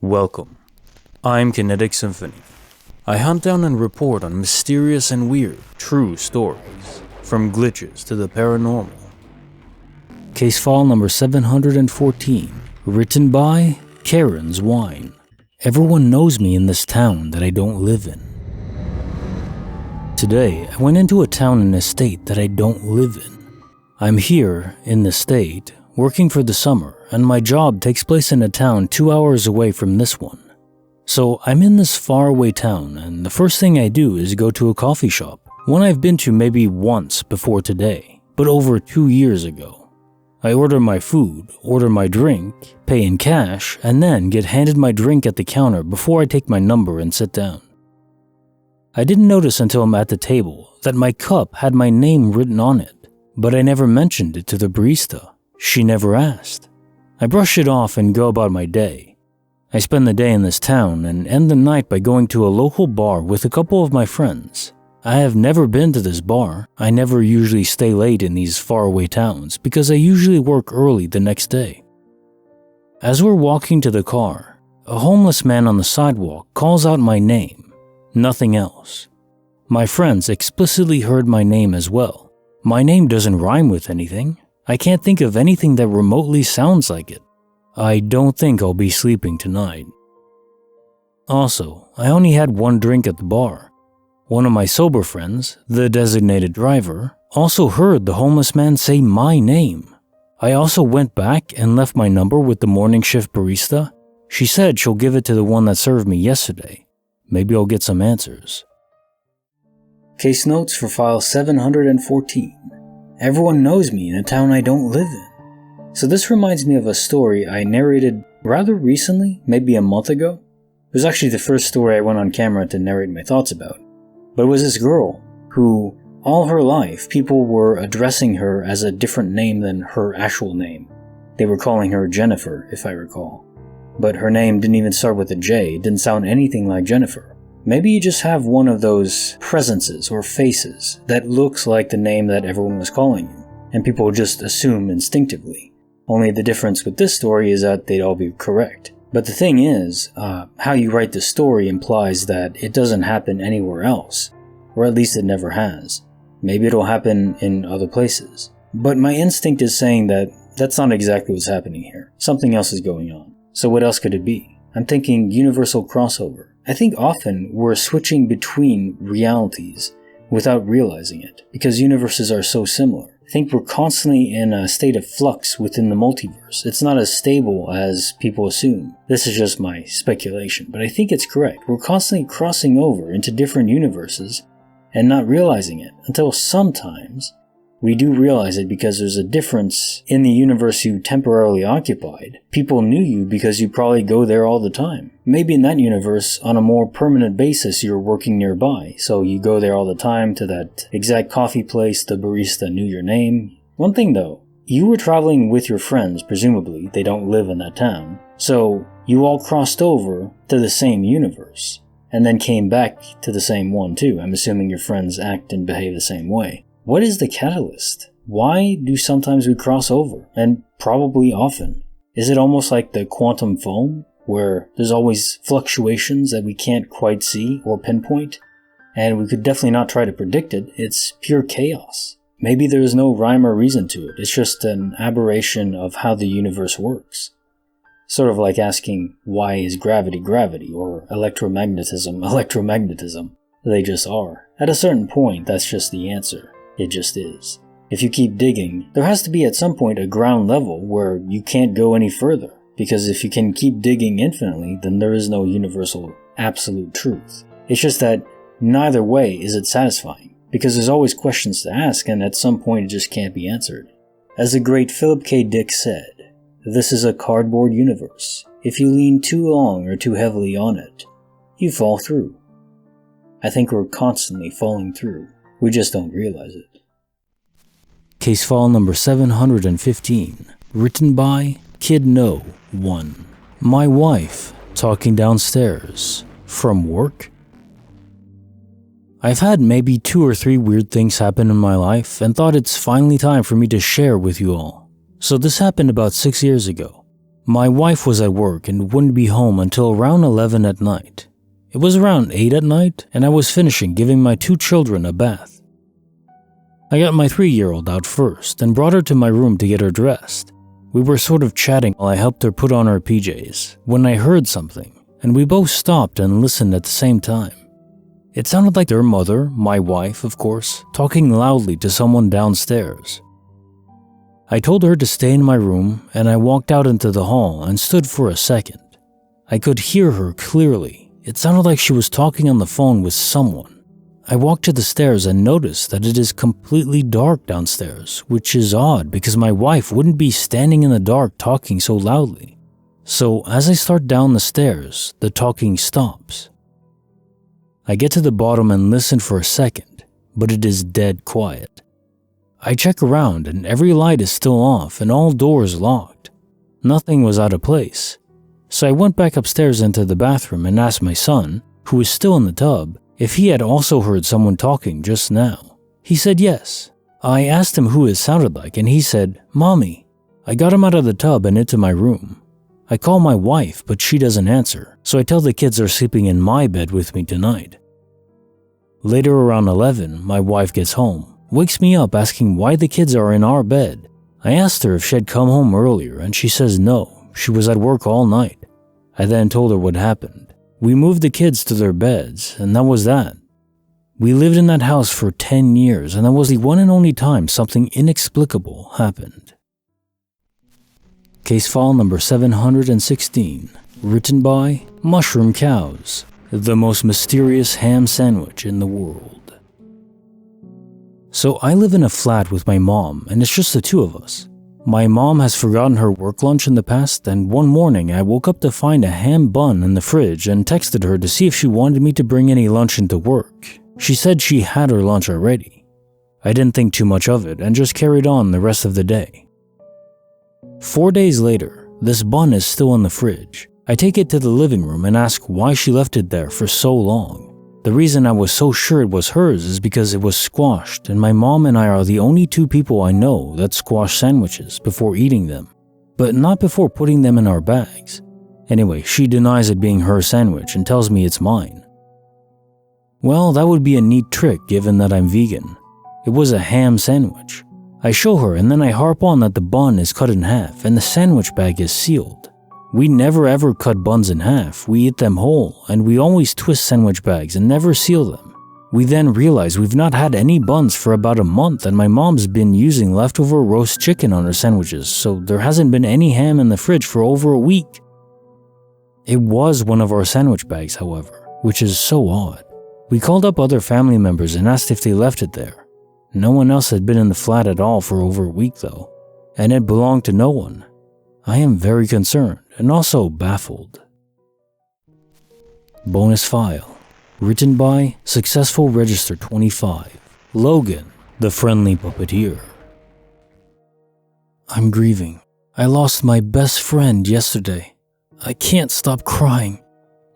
Welcome. I'm Kinetic Symphony. I hunt down and report on mysterious and weird, true stories, from glitches to the paranormal. Case file number 714, written by Karenswine. Everyone knows me in this town that I don't live in. Today, I went into a town in a state that I don't live in. I'm here, in the state, working for the summer, and my job takes place in a town 2 hours away from this one. So I'm in this faraway town, and the first thing I do is go to a coffee shop, one I've been to maybe once before today, but over 2 years ago. I order my food, order my drink, pay in cash, and then get handed my drink at the counter before I take my number and sit down. I didn't notice until I'm at the table that my cup had my name written on it, but I never mentioned it to the barista. She never asked. I brush it off and go about my day. I spend the day in this town and end the night by going to a local bar with a couple of my friends. I have never been to this bar. I never usually stay late in these faraway towns because I usually work early the next day. As we're walking to the car, a homeless man on the sidewalk calls out my name. Nothing else. My friends explicitly heard my name as well. My name doesn't rhyme with anything. I can't think of anything that remotely sounds like it. I don't think I'll be sleeping tonight. Also, I only had one drink at the bar. One of my sober friends, the designated driver, also heard the homeless man say my name. I also went back and left my number with the morning shift barista. She said she'll give it to the one that served me yesterday. Maybe I'll get some answers. Case notes for file 714. Everyone knows me in a town I don't live in. So this reminds me of a story I narrated rather recently, maybe a month ago. It was actually the first story I went on camera to narrate my thoughts about. But it was this girl who, all her life, people were addressing her as a different name than her actual name. They were calling her Jennifer, if I recall. But her name didn't even start with a J, it didn't sound anything like Jennifer. Maybe you just have one of those presences or faces that looks like the name that everyone was calling you, and people just assume instinctively. Only the difference with this story is that they'd all be correct. But the thing is, how you write the story implies that it doesn't happen anywhere else, or at least it never has. Maybe it'll happen in other places. But my instinct is saying that that's not exactly what's happening here. Something else is going on. So what else could it be? I'm thinking universal crossover. I think often we're switching between realities without realizing it, because universes are so similar. I think we're constantly in a state of flux within the multiverse. It's not as stable as people assume. This is just my speculation, but I think it's correct. We're constantly crossing over into different universes and not realizing it until sometimes we do realize it because there's a difference in the universe you temporarily occupied. People knew you because you probably go there all the time. Maybe in that universe, on a more permanent basis, you're working nearby, so you go there all the time to that exact coffee place, the barista knew your name. One thing though, you were traveling with your friends, presumably, they don't live in that town, so you all crossed over to the same universe, and then came back to the same one too. I'm assuming your friends act and behave the same way. What is the catalyst? Why do sometimes we cross over? And probably often. Is it almost like the quantum foam, where there's always fluctuations that we can't quite see or pinpoint? And we could definitely not try to predict it. It's pure chaos. Maybe there's no rhyme or reason to it. It's just an aberration of how the universe works. Sort of like asking, why is gravity gravity? Or electromagnetism electromagnetism? They just are. At a certain point, that's just the answer. It just is. If you keep digging, there has to be at some point a ground level where you can't go any further. Because if you can keep digging infinitely, then there is no universal absolute truth. It's just that neither way is it satisfying. Because there's always questions to ask, and at some point it just can't be answered. As the great Philip K. Dick said, this is a cardboard universe. If you lean too long or too heavily on it, you fall through. I think we're constantly falling through. We just don't realize it. Case file number 715, written by Kid No 1. My wife talking downstairs from work. I've had maybe 2 or 3 weird things happen in my life and thought it's finally time for me to share with you all. So this happened about 6 years ago. My wife was at work and wouldn't be home until around 11 at night. It was around 8 at night, and I was finishing giving my 2 children a bath. I got my 3-year-old out first and brought her to my room to get her dressed. We were sort of chatting while I helped her put on her PJs when I heard something, and we both stopped and listened at the same time. It sounded like their mother, my wife of course, talking loudly to someone downstairs. I told her to stay in my room, and I walked out into the hall and stood for a second. I could hear her clearly. It sounded like she was talking on the phone with someone. I walked to the stairs and noticed that it is completely dark downstairs, which is odd because my wife wouldn't be standing in the dark talking so loudly. So as I start down the stairs, the talking stops. I get to the bottom and listen for a second, but it is dead quiet. I check around and every light is still off and all doors locked. Nothing was out of place. So I went back upstairs into the bathroom and asked my son, who was still in the tub, if he had also heard someone talking just now. He said yes. I asked him who it sounded like and he said, "Mommy." I got him out of the tub and into my room. I call my wife, but she doesn't answer, so I tell the kids are sleeping in my bed with me tonight. Later around 11, my wife gets home, wakes me up asking why the kids are in our bed. I asked her if she had come home earlier and she says no, she was at work all night. I then told her what happened. We moved the kids to their beds, and that was that. We lived in that house for 10 years, and that was the one and only time something inexplicable happened. Case file number 716, written by Mushroom Cows, the most mysterious ham sandwich in the world. So I live in a flat with my mom, and it's just the 2 of us. My mom has forgotten her work lunch in the past, and one morning I woke up to find a ham bun in the fridge and texted her to see if she wanted me to bring any lunch into work. She said she had her lunch already. I didn't think too much of it and just carried on the rest of the day. 4 days later, this bun is still in the fridge. I take it to the living room and ask why she left it there for so long. The reason I was so sure it was hers is because it was squashed, and my mom and I are the only 2 people I know that squash sandwiches before eating them, but not before putting them in our bags. Anyway, she denies it being her sandwich and tells me it's mine. Well, that would be a neat trick given that I'm vegan. It was a ham sandwich. I show her and then I harp on that the bun is cut in half and the sandwich bag is sealed. We never ever cut buns in half, we eat them whole, and we always twist sandwich bags and never seal them. We then realize we've not had any buns for about a month and my mom's been using leftover roast chicken on her sandwiches, so there hasn't been any ham in the fridge for over a week. It was one of our sandwich bags, however, which is so odd. We called up other family members and asked if they left it there. No one else had been in the flat at all for over a week though, and it belonged to no one. I am very concerned and also baffled. Bonus file, written by Successful Register 25, Logan, the friendly puppeteer. I'm grieving. I lost my best friend yesterday. I can't stop crying.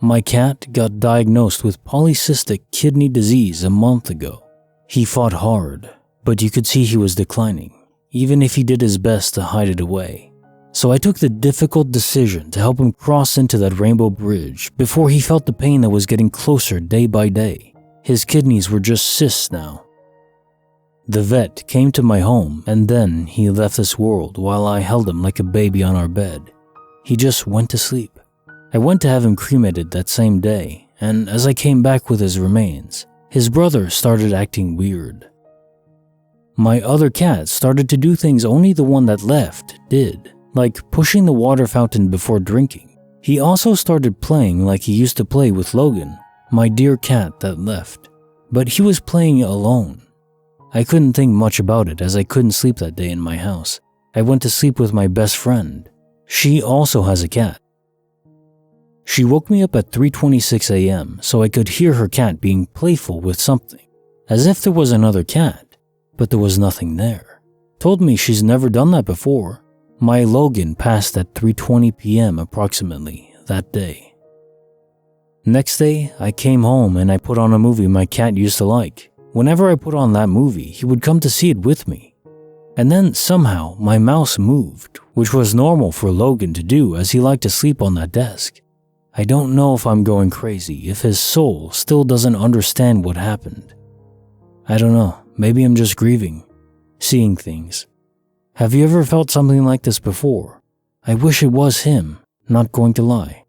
My cat got diagnosed with polycystic kidney disease a month ago. He fought hard, but you could see he was declining, even if he did his best to hide it away. So I took the difficult decision to help him cross into that rainbow bridge before he felt the pain that was getting closer day by day. His kidneys were just cysts now. The vet came to my home and then he left this world while I held him like a baby on our bed. He just went to sleep. I went to have him cremated that same day, and as I came back with his remains, his brother started acting weird. My other cat started to do things only the one that left did, like pushing the water fountain before drinking. He also started playing like he used to play with Logan, my dear cat that left, but he was playing alone. I couldn't think much about it as I couldn't sleep that day in my house. I went to sleep with my best friend. She also has a cat. She woke me up at 3:26 a.m. so I could hear her cat being playful with something, as if there was another cat, but there was nothing there. Told me she's never done that before. My Logan passed at 3:20 p.m. approximately that day. Next day, I came home and I put on a movie my cat used to like. Whenever I put on that movie, he would come to see it with me. And then somehow my mouse moved which was normal for Logan to do as he liked to sleep on that desk. I don't know if I'm going crazy, if his soul still doesn't understand what happened. I don't know, maybe I'm just grieving, seeing things. Have you ever felt something like this before? I wish it was him, not going to lie.